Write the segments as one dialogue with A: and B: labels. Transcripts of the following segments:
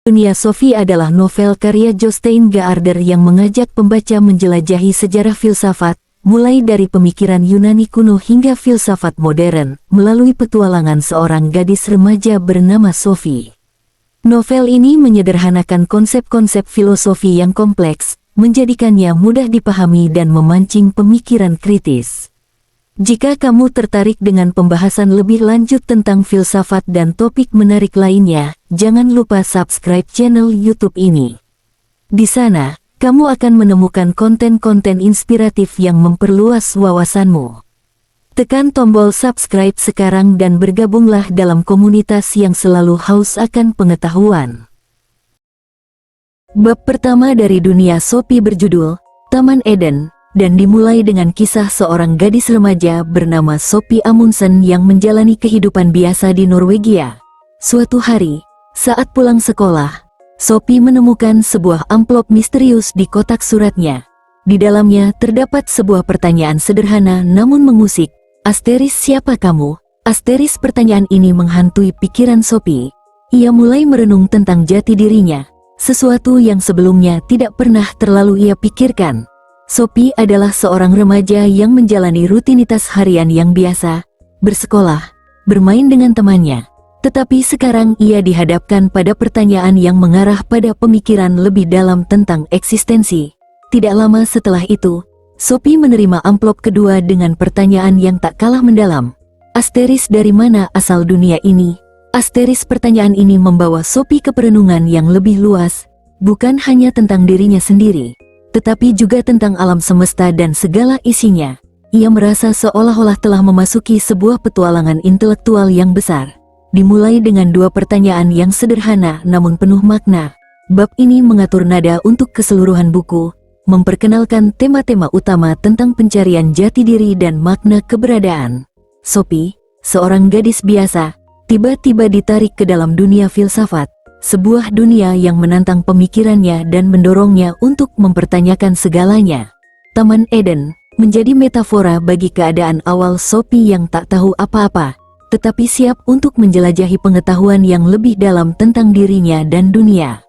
A: Dunia Sophie adalah novel karya Jostein Gaarder yang mengajak pembaca menjelajahi sejarah filsafat, mulai dari pemikiran Yunani kuno hingga filsafat modern, melalui petualangan seorang gadis remaja bernama Sophie. Novel ini menyederhanakan konsep-konsep filosofi yang kompleks, menjadikannya mudah dipahami dan memancing pemikiran kritis. Jika kamu tertarik dengan pembahasan lebih lanjut tentang filsafat dan topik menarik lainnya, jangan lupa subscribe channel YouTube ini. Di sana, kamu akan menemukan konten-konten inspiratif yang memperluas wawasanmu. Tekan tombol subscribe sekarang dan bergabunglah dalam komunitas yang selalu haus akan pengetahuan. Bab pertama dari Dunia Sophie berjudul Taman Eden, dan dimulai dengan kisah seorang gadis remaja bernama Sophie Amundsen yang menjalani kehidupan biasa di Norwegia. Suatu hari, saat pulang sekolah, Sophie menemukan sebuah amplop misterius di kotak suratnya. Di dalamnya terdapat sebuah pertanyaan sederhana namun mengusik. "Asteris, siapa kamu?" Asteris, pertanyaan ini menghantui pikiran Sophie. Ia mulai merenung tentang jati dirinya, sesuatu yang sebelumnya tidak pernah terlalu ia pikirkan. Sophie adalah seorang remaja yang menjalani rutinitas harian yang biasa, bersekolah, bermain dengan temannya. Tetapi sekarang ia dihadapkan pada pertanyaan yang mengarah pada pemikiran lebih dalam tentang eksistensi. Tidak lama setelah itu, Sophie menerima amplop kedua dengan pertanyaan yang tak kalah mendalam. "Asteris, dari mana asal dunia ini?" Asteris, pertanyaan ini membawa Sophie ke perenungan yang lebih luas, bukan hanya tentang dirinya sendiri, tetapi juga tentang alam semesta dan segala isinya. Ia merasa seolah-olah telah memasuki sebuah petualangan intelektual yang besar. Dimulai dengan dua pertanyaan yang sederhana namun penuh makna. Bab ini mengatur nada untuk keseluruhan buku, memperkenalkan tema-tema utama tentang pencarian jati diri dan makna keberadaan. Sophie, seorang gadis biasa, tiba-tiba ditarik ke dalam dunia filsafat. Sebuah dunia yang menantang pemikirannya dan mendorongnya untuk mempertanyakan segalanya. Taman Eden menjadi metafora bagi keadaan awal Sophie yang tak tahu apa-apa, tetapi siap untuk menjelajahi pengetahuan yang lebih dalam tentang dirinya dan dunia.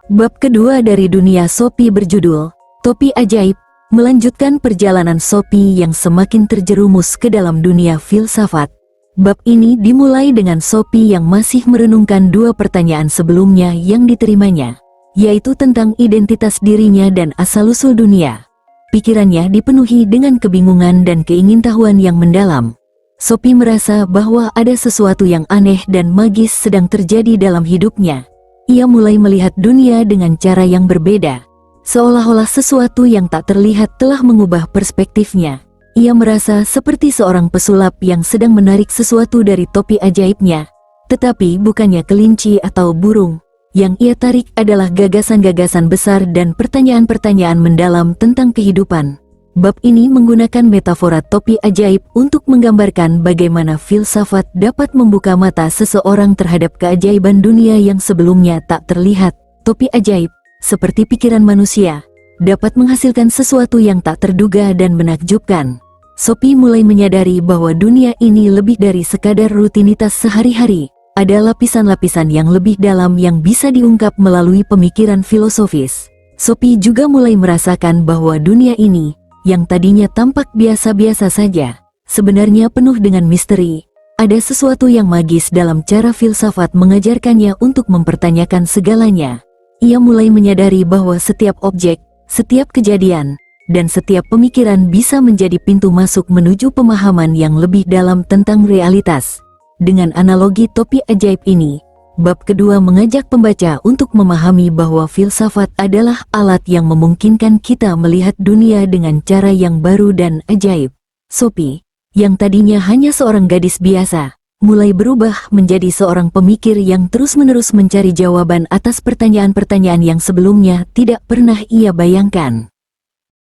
A: Bab kedua dari Dunia Sophie berjudul Topi Ajaib, melanjutkan perjalanan Sophie yang semakin terjerumus ke dalam dunia filsafat. Bab ini dimulai dengan Sophie yang masih merenungkan dua pertanyaan sebelumnya yang diterimanya, yaitu tentang identitas dirinya dan asal-usul dunia. Pikirannya dipenuhi dengan kebingungan dan keingintahuan yang mendalam. Sophie merasa bahwa ada sesuatu yang aneh dan magis sedang terjadi dalam hidupnya. Ia mulai melihat dunia dengan cara yang berbeda, seolah-olah sesuatu yang tak terlihat telah mengubah perspektifnya. Ia merasa seperti seorang pesulap yang sedang menarik sesuatu dari topi ajaibnya, tetapi bukannya kelinci atau burung. Yang ia tarik adalah gagasan-gagasan besar dan pertanyaan-pertanyaan mendalam tentang kehidupan. Bab ini menggunakan metafora topi ajaib untuk menggambarkan bagaimana filsafat dapat membuka mata seseorang terhadap keajaiban dunia yang sebelumnya tak terlihat. Topi ajaib, seperti pikiran manusia, dapat menghasilkan sesuatu yang tak terduga dan menakjubkan. Sophie mulai menyadari bahwa dunia ini lebih dari sekadar rutinitas sehari-hari. Ada lapisan-lapisan yang lebih dalam yang bisa diungkap melalui pemikiran filosofis. Sophie juga mulai merasakan bahwa dunia ini, yang tadinya tampak biasa-biasa saja, sebenarnya penuh dengan misteri. Ada sesuatu yang magis dalam cara filsafat mengajarkannya untuk mempertanyakan segalanya. Ia mulai menyadari bahwa setiap objek, setiap kejadian, dan setiap pemikiran bisa menjadi pintu masuk menuju pemahaman yang lebih dalam tentang realitas. Dengan analogi topi ajaib ini, bab kedua mengajak pembaca untuk memahami bahwa filsafat adalah alat yang memungkinkan kita melihat dunia dengan cara yang baru dan ajaib. Sophie, yang tadinya hanya seorang gadis biasa, mulai berubah menjadi seorang pemikir yang terus-menerus mencari jawaban atas pertanyaan-pertanyaan yang sebelumnya tidak pernah ia bayangkan.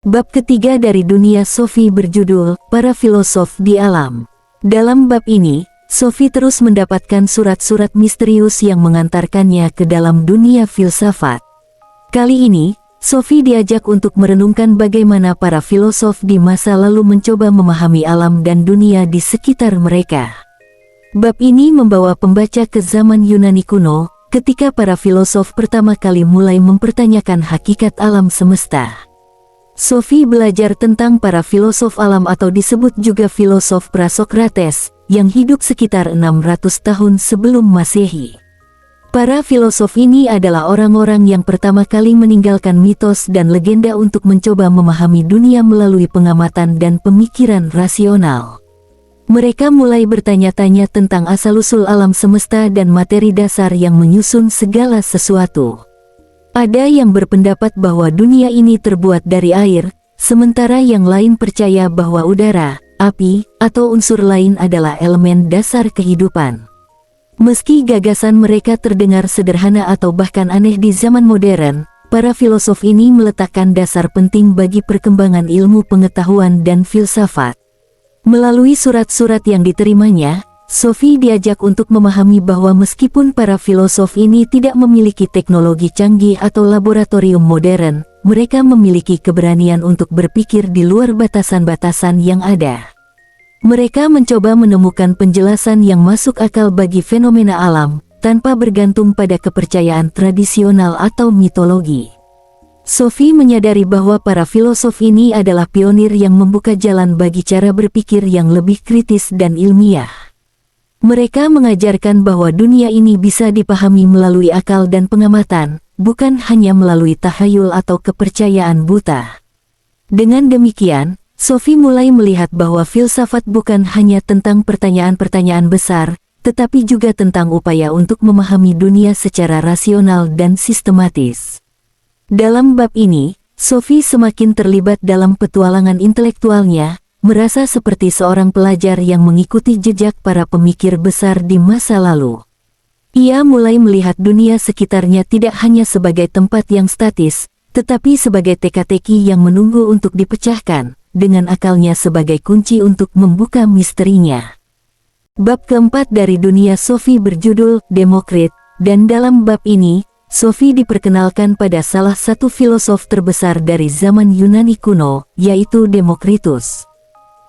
A: Bab ketiga dari Dunia Sophie berjudul Para Filosof di Alam. Dalam bab ini, Sophie terus mendapatkan surat-surat misterius yang mengantarkannya ke dalam dunia filsafat. Kali ini, Sophie diajak untuk merenungkan bagaimana para filosof di masa lalu mencoba memahami alam dan dunia di sekitar mereka. Bab ini membawa pembaca ke zaman Yunani kuno, ketika para filosof pertama kali mulai mempertanyakan hakikat alam semesta. Sophie belajar tentang para filosof alam atau disebut juga filosof Prasokrates, yang hidup sekitar 600 tahun sebelum Masehi. Para filosof ini adalah orang-orang yang pertama kali meninggalkan mitos dan legenda untuk mencoba memahami dunia melalui pengamatan dan pemikiran rasional. Mereka mulai bertanya-tanya tentang asal-usul alam semesta dan materi dasar yang menyusun segala sesuatu. Ada yang berpendapat bahwa dunia ini terbuat dari air, sementara yang lain percaya bahwa udara, api, atau unsur lain adalah elemen dasar kehidupan. Meski gagasan mereka terdengar sederhana atau bahkan aneh di zaman modern, para filosof ini meletakkan dasar penting bagi perkembangan ilmu pengetahuan dan filsafat. Melalui surat-surat yang diterimanya, Sophie diajak untuk memahami bahwa meskipun para filosof ini tidak memiliki teknologi canggih atau laboratorium modern, mereka memiliki keberanian untuk berpikir di luar batasan-batasan yang ada. Mereka mencoba menemukan penjelasan yang masuk akal bagi fenomena alam, tanpa bergantung pada kepercayaan tradisional atau mitologi. Sophie menyadari bahwa para filosof ini adalah pionir yang membuka jalan bagi cara berpikir yang lebih kritis dan ilmiah. Mereka mengajarkan bahwa dunia ini bisa dipahami melalui akal dan pengamatan, bukan hanya melalui tahayul atau kepercayaan buta. Dengan demikian, Sophie mulai melihat bahwa filsafat bukan hanya tentang pertanyaan-pertanyaan besar, tetapi juga tentang upaya untuk memahami dunia secara rasional dan sistematis. Dalam bab ini, Sophie semakin terlibat dalam petualangan intelektualnya, merasa seperti seorang pelajar yang mengikuti jejak para pemikir besar di masa lalu. Ia mulai melihat dunia sekitarnya tidak hanya sebagai tempat yang statis, tetapi sebagai teka-teki yang menunggu untuk dipecahkan, dengan akalnya sebagai kunci untuk membuka misterinya. Bab keempat dari dunia Sophie berjudul Demokrit, dan dalam bab ini, Sophie diperkenalkan pada salah satu filosof terbesar dari zaman Yunani kuno, yaitu Demokritus.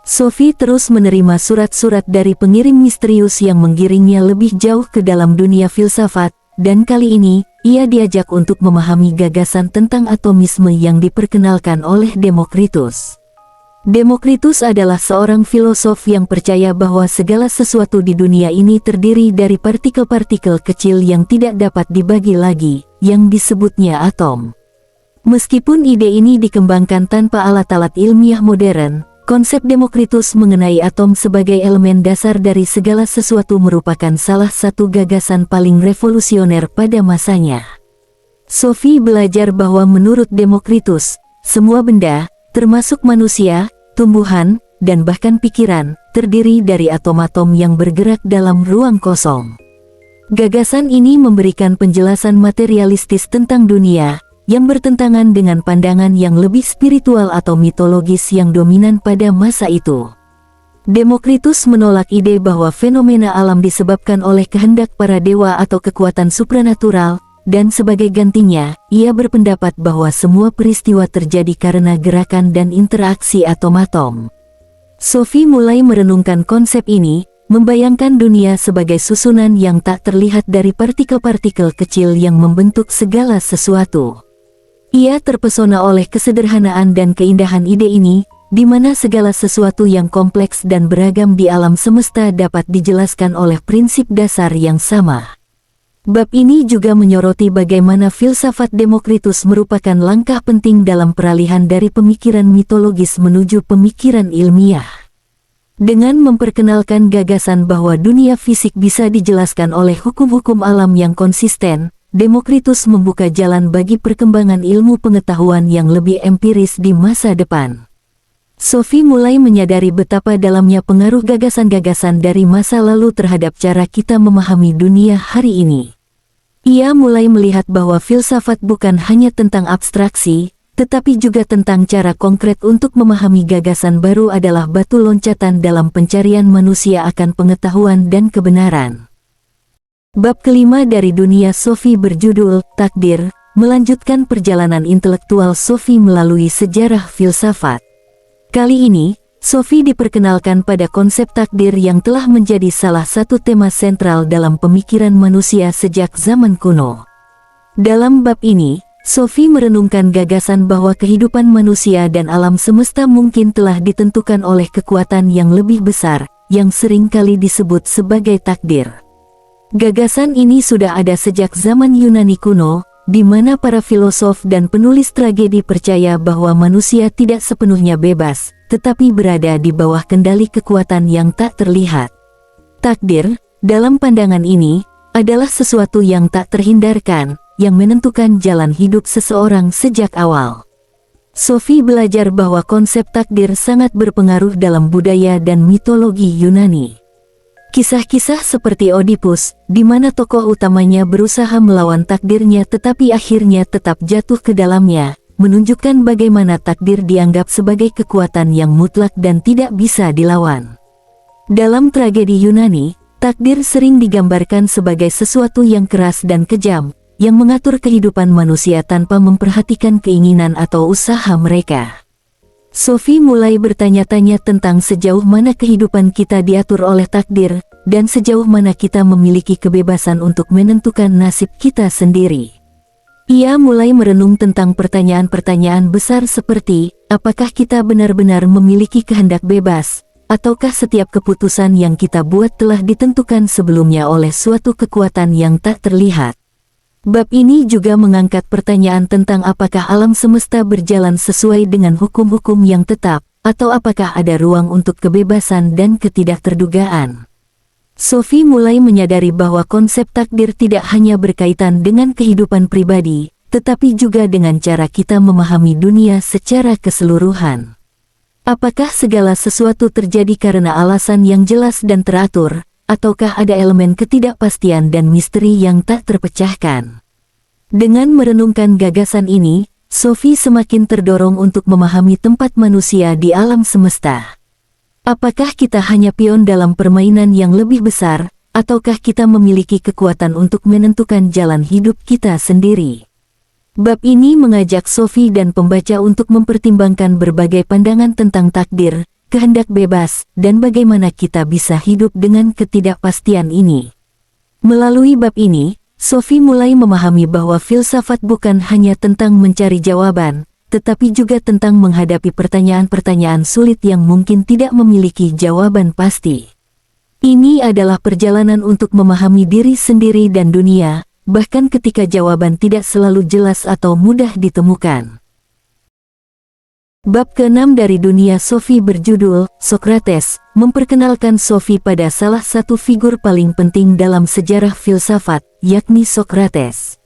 A: Sophie terus menerima surat-surat dari pengirim misterius yang menggiringnya lebih jauh ke dalam dunia filsafat, dan kali ini, ia diajak untuk memahami gagasan tentang atomisme yang diperkenalkan oleh Demokritus. Demokritus adalah seorang filosof yang percaya bahwa segala sesuatu di dunia ini terdiri dari partikel-partikel kecil yang tidak dapat dibagi lagi, yang disebutnya atom. Meskipun ide ini dikembangkan tanpa alat-alat ilmiah modern, konsep Demokritus mengenai atom sebagai elemen dasar dari segala sesuatu merupakan salah satu gagasan paling revolusioner pada masanya. Sophie belajar bahwa menurut Demokritus, semua benda, termasuk manusia, tumbuhan, dan bahkan pikiran, terdiri dari atom-atom yang bergerak dalam ruang kosong. Gagasan ini memberikan penjelasan materialistis tentang dunia, yang bertentangan dengan pandangan yang lebih spiritual atau mitologis yang dominan pada masa itu. Demokritus menolak ide bahwa fenomena alam disebabkan oleh kehendak para dewa atau kekuatan supranatural, dan sebagai gantinya, ia berpendapat bahwa semua peristiwa terjadi karena gerakan dan interaksi atom-atom. Sophie mulai merenungkan konsep ini, membayangkan dunia sebagai susunan yang tak terlihat dari partikel-partikel kecil yang membentuk segala sesuatu. Ia terpesona oleh kesederhanaan dan keindahan ide ini, di mana segala sesuatu yang kompleks dan beragam di alam semesta dapat dijelaskan oleh prinsip dasar yang sama. Bab ini juga menyoroti bagaimana filsafat Demokritus merupakan langkah penting dalam peralihan dari pemikiran mitologis menuju pemikiran ilmiah. Dengan memperkenalkan gagasan bahwa dunia fisik bisa dijelaskan oleh hukum-hukum alam yang konsisten, Demokritus membuka jalan bagi perkembangan ilmu pengetahuan yang lebih empiris di masa depan. Sophie mulai menyadari betapa dalamnya pengaruh gagasan-gagasan dari masa lalu terhadap cara kita memahami dunia hari ini. Ia mulai melihat bahwa filsafat bukan hanya tentang abstraksi, tetapi juga tentang cara konkret untuk memahami gagasan baru adalah batu loncatan dalam pencarian manusia akan pengetahuan dan kebenaran. Bab kelima dari dunia Sophie berjudul Takdir, melanjutkan perjalanan intelektual Sophie melalui sejarah filsafat. Kali ini, Sophie diperkenalkan pada konsep takdir yang telah menjadi salah satu tema sentral dalam pemikiran manusia sejak zaman kuno. Dalam bab ini, Sophie merenungkan gagasan bahwa kehidupan manusia dan alam semesta mungkin telah ditentukan oleh kekuatan yang lebih besar, yang sering kali disebut sebagai takdir. Gagasan ini sudah ada sejak zaman Yunani kuno, di mana para filosof dan penulis tragedi percaya bahwa manusia tidak sepenuhnya bebas, tetapi berada di bawah kendali kekuatan yang tak terlihat. Takdir, dalam pandangan ini, adalah sesuatu yang tak terhindarkan, yang menentukan jalan hidup seseorang sejak awal. Sophie belajar bahwa konsep takdir sangat berpengaruh dalam budaya dan mitologi Yunani. Kisah-kisah seperti Oedipus, di mana tokoh utamanya berusaha melawan takdirnya tetapi akhirnya tetap jatuh ke dalamnya, menunjukkan bagaimana takdir dianggap sebagai kekuatan yang mutlak dan tidak bisa dilawan. Dalam tragedi Yunani, takdir sering digambarkan sebagai sesuatu yang keras dan kejam, yang mengatur kehidupan manusia tanpa memperhatikan keinginan atau usaha mereka. Sophie mulai bertanya-tanya tentang sejauh mana kehidupan kita diatur oleh takdir, dan sejauh mana kita memiliki kebebasan untuk menentukan nasib kita sendiri. Ia mulai merenung tentang pertanyaan-pertanyaan besar seperti, apakah kita benar-benar memiliki kehendak bebas, ataukah setiap keputusan yang kita buat telah ditentukan sebelumnya oleh suatu kekuatan yang tak terlihat. Bab ini juga mengangkat pertanyaan tentang apakah alam semesta berjalan sesuai dengan hukum-hukum yang tetap, atau apakah ada ruang untuk kebebasan dan ketidakterdugaan. Sophie mulai menyadari bahwa konsep takdir tidak hanya berkaitan dengan kehidupan pribadi, tetapi juga dengan cara kita memahami dunia secara keseluruhan. Apakah segala sesuatu terjadi karena alasan yang jelas dan teratur, ataukah ada elemen ketidakpastian dan misteri yang tak terpecahkan? Dengan merenungkan gagasan ini, Sophie semakin terdorong untuk memahami tempat manusia di alam semesta. Apakah kita hanya pion dalam permainan yang lebih besar, ataukah kita memiliki kekuatan untuk menentukan jalan hidup kita sendiri? Bab ini mengajak Sophie dan pembaca untuk mempertimbangkan berbagai pandangan tentang takdir, kehendak bebas, dan bagaimana kita bisa hidup dengan ketidakpastian ini. Melalui bab ini, Sophie mulai memahami bahwa filsafat bukan hanya tentang mencari jawaban, tetapi juga tentang menghadapi pertanyaan-pertanyaan sulit yang mungkin tidak memiliki jawaban pasti. Ini adalah perjalanan untuk memahami diri sendiri dan dunia, bahkan ketika jawaban tidak selalu jelas atau mudah ditemukan. Bab ke-6 dari dunia Sophie berjudul Sokrates, memperkenalkan Sophie pada salah satu figur paling penting dalam sejarah filsafat, yakni Sokrates.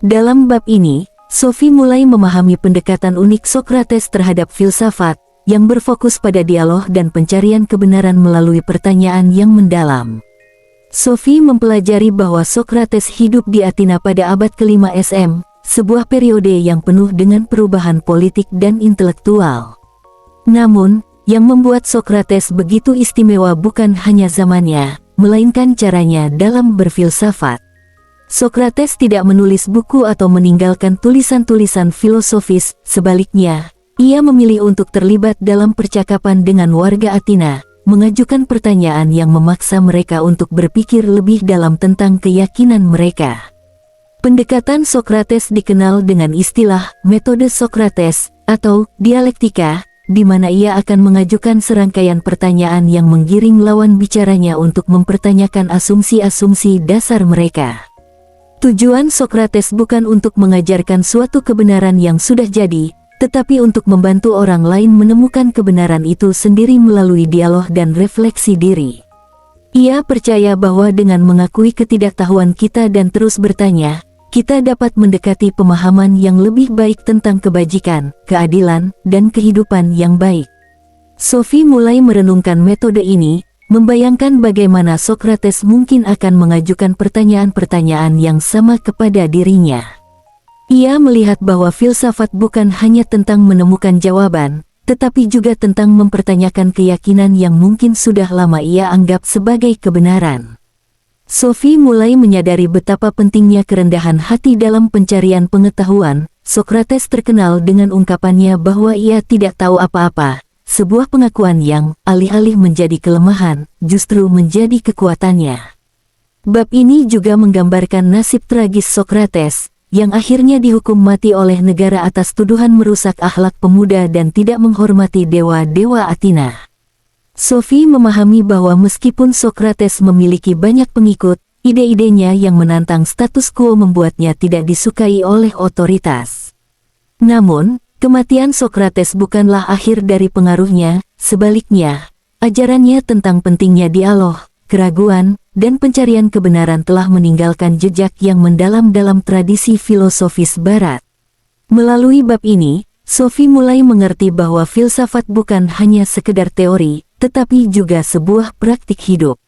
A: Dalam bab ini, Sophie mulai memahami pendekatan unik Sokrates terhadap filsafat, yang berfokus pada dialog dan pencarian kebenaran melalui pertanyaan yang mendalam. Sophie mempelajari bahwa Sokrates hidup di Athena pada abad ke-5 SM, sebuah periode yang penuh dengan perubahan politik dan intelektual. Namun, yang membuat Sokrates begitu istimewa bukan hanya zamannya, melainkan caranya dalam berfilsafat. Sokrates tidak menulis buku atau meninggalkan tulisan-tulisan filosofis, sebaliknya, ia memilih untuk terlibat dalam percakapan dengan warga Athena, mengajukan pertanyaan yang memaksa mereka untuk berpikir lebih dalam tentang keyakinan mereka. Pendekatan Sokrates dikenal dengan istilah metode Sokrates atau dialektika, di mana ia akan mengajukan serangkaian pertanyaan yang menggiring lawan bicaranya untuk mempertanyakan asumsi-asumsi dasar mereka. Tujuan Sokrates bukan untuk mengajarkan suatu kebenaran yang sudah jadi, tetapi untuk membantu orang lain menemukan kebenaran itu sendiri melalui dialog dan refleksi diri. Ia percaya bahwa dengan mengakui ketidaktahuan kita dan terus bertanya, kita dapat mendekati pemahaman yang lebih baik tentang kebajikan, keadilan, dan kehidupan yang baik. Sophie mulai merenungkan metode ini, membayangkan bagaimana Sokrates mungkin akan mengajukan pertanyaan-pertanyaan yang sama kepada dirinya. Ia melihat bahwa filsafat bukan hanya tentang menemukan jawaban, tetapi juga tentang mempertanyakan keyakinan yang mungkin sudah lama ia anggap sebagai kebenaran. Sophie mulai menyadari betapa pentingnya kerendahan hati dalam pencarian pengetahuan. Sokrates terkenal dengan ungkapannya bahwa ia tidak tahu apa-apa, sebuah pengakuan yang, alih-alih menjadi kelemahan, justru menjadi kekuatannya. Bab ini juga menggambarkan nasib tragis Sokrates, yang akhirnya dihukum mati oleh negara atas tuduhan merusak akhlak pemuda dan tidak menghormati dewa-dewa Athena. Sophie memahami bahwa meskipun Sokrates memiliki banyak pengikut, ide-idenya yang menantang status quo membuatnya tidak disukai oleh otoritas. Namun, kematian Sokrates bukanlah akhir dari pengaruhnya, sebaliknya, ajarannya tentang pentingnya dialog, keraguan, dan pencarian kebenaran telah meninggalkan jejak yang mendalam dalam tradisi filosofis Barat. Melalui bab ini, Sophie mulai mengerti bahwa filsafat bukan hanya sekedar teori, tetapi juga sebuah praktik hidup.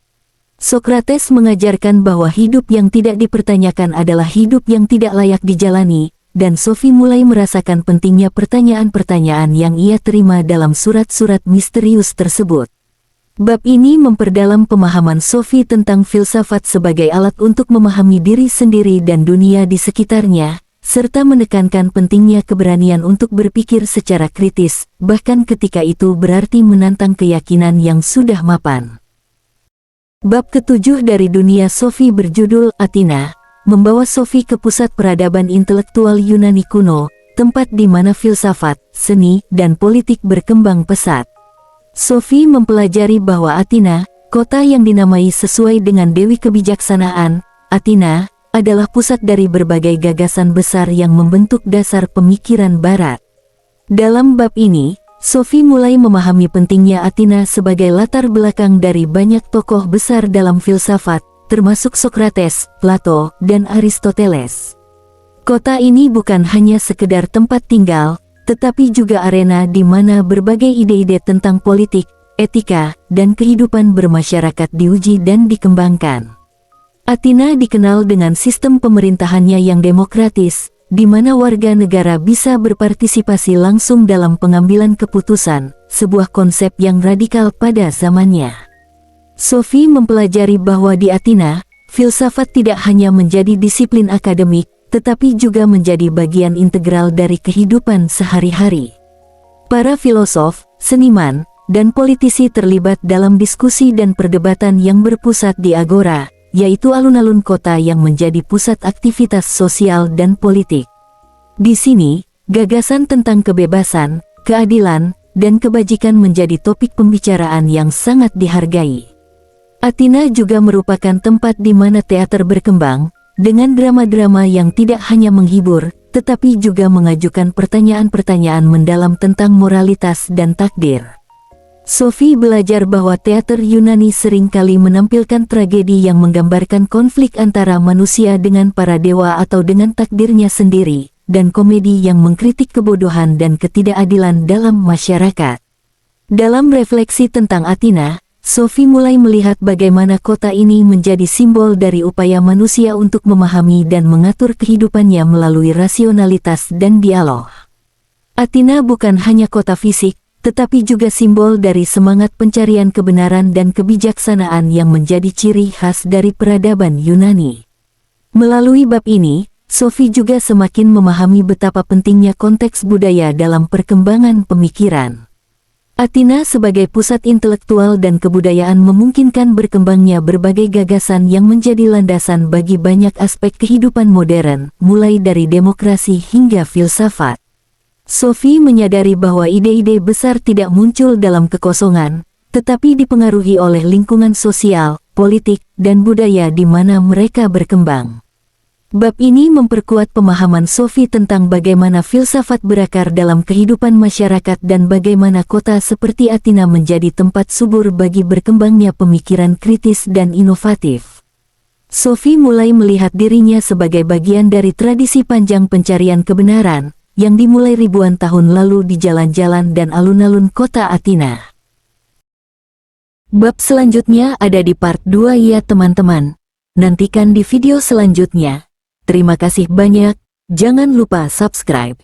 A: Sokrates mengajarkan bahwa hidup yang tidak dipertanyakan adalah hidup yang tidak layak dijalani, dan Sophie mulai merasakan pentingnya pertanyaan-pertanyaan yang ia terima dalam surat-surat misterius tersebut. Bab ini memperdalam pemahaman Sophie tentang filsafat sebagai alat untuk memahami diri sendiri dan dunia di sekitarnya, serta menekankan pentingnya keberanian untuk berpikir secara kritis, bahkan ketika itu berarti menantang keyakinan yang sudah mapan. Bab ke-7 dari dunia Sophie berjudul Athena, membawa Sophie ke pusat peradaban intelektual Yunani kuno, tempat di mana filsafat, seni, dan politik berkembang pesat. Sophie mempelajari bahwa Athena, kota yang dinamai sesuai dengan dewi kebijaksanaan, Athena, adalah pusat dari berbagai gagasan besar yang membentuk dasar pemikiran Barat. Dalam bab ini, Sophie mulai memahami pentingnya Athena sebagai latar belakang dari banyak tokoh besar dalam filsafat, termasuk Sokrates, Plato, dan Aristoteles. Kota ini bukan hanya sekedar tempat tinggal, tetapi juga arena di mana berbagai ide-ide tentang politik, etika, dan kehidupan bermasyarakat diuji dan dikembangkan. Athena dikenal dengan sistem pemerintahannya yang demokratis, di mana warga negara bisa berpartisipasi langsung dalam pengambilan keputusan, sebuah konsep yang radikal pada zamannya. Sophie mempelajari bahwa di Athena, filsafat tidak hanya menjadi disiplin akademik, tetapi juga menjadi bagian integral dari kehidupan sehari-hari. Para filosof, seniman, dan politisi terlibat dalam diskusi dan perdebatan yang berpusat di Agora, yaitu alun-alun kota yang menjadi pusat aktivitas sosial dan politik. Di sini, gagasan tentang kebebasan, keadilan, dan kebajikan menjadi topik pembicaraan yang sangat dihargai. Athena juga merupakan tempat di mana teater berkembang, dengan drama-drama yang tidak hanya menghibur, tetapi juga mengajukan pertanyaan-pertanyaan mendalam tentang moralitas dan takdir. Sophie belajar bahwa teater Yunani seringkali menampilkan tragedi yang menggambarkan konflik antara manusia dengan para dewa atau dengan takdirnya sendiri, dan komedi yang mengkritik kebodohan dan ketidakadilan dalam masyarakat. Dalam refleksi tentang Athena, Sophie mulai melihat bagaimana kota ini menjadi simbol dari upaya manusia untuk memahami dan mengatur kehidupannya melalui rasionalitas dan dialog. Athena bukan hanya kota fisik, tetapi juga simbol dari semangat pencarian kebenaran dan kebijaksanaan yang menjadi ciri khas dari peradaban Yunani. Melalui bab ini, Sophie juga semakin memahami betapa pentingnya konteks budaya dalam perkembangan pemikiran. Athena sebagai pusat intelektual dan kebudayaan memungkinkan berkembangnya berbagai gagasan yang menjadi landasan bagi banyak aspek kehidupan modern, mulai dari demokrasi hingga filsafat. Sophie menyadari bahwa ide-ide besar tidak muncul dalam kekosongan, tetapi dipengaruhi oleh lingkungan sosial, politik, dan budaya di mana mereka berkembang. Bab ini memperkuat pemahaman Sophie tentang bagaimana filsafat berakar dalam kehidupan masyarakat dan bagaimana kota seperti Athena menjadi tempat subur bagi berkembangnya pemikiran kritis dan inovatif. Sophie mulai melihat dirinya sebagai bagian dari tradisi panjang pencarian kebenaran, yang dimulai ribuan tahun lalu di jalan-jalan dan alun-alun kota Athena. Bab selanjutnya ada di part 2 ya teman-teman. Nantikan di video selanjutnya. Terima kasih banyak, jangan lupa subscribe.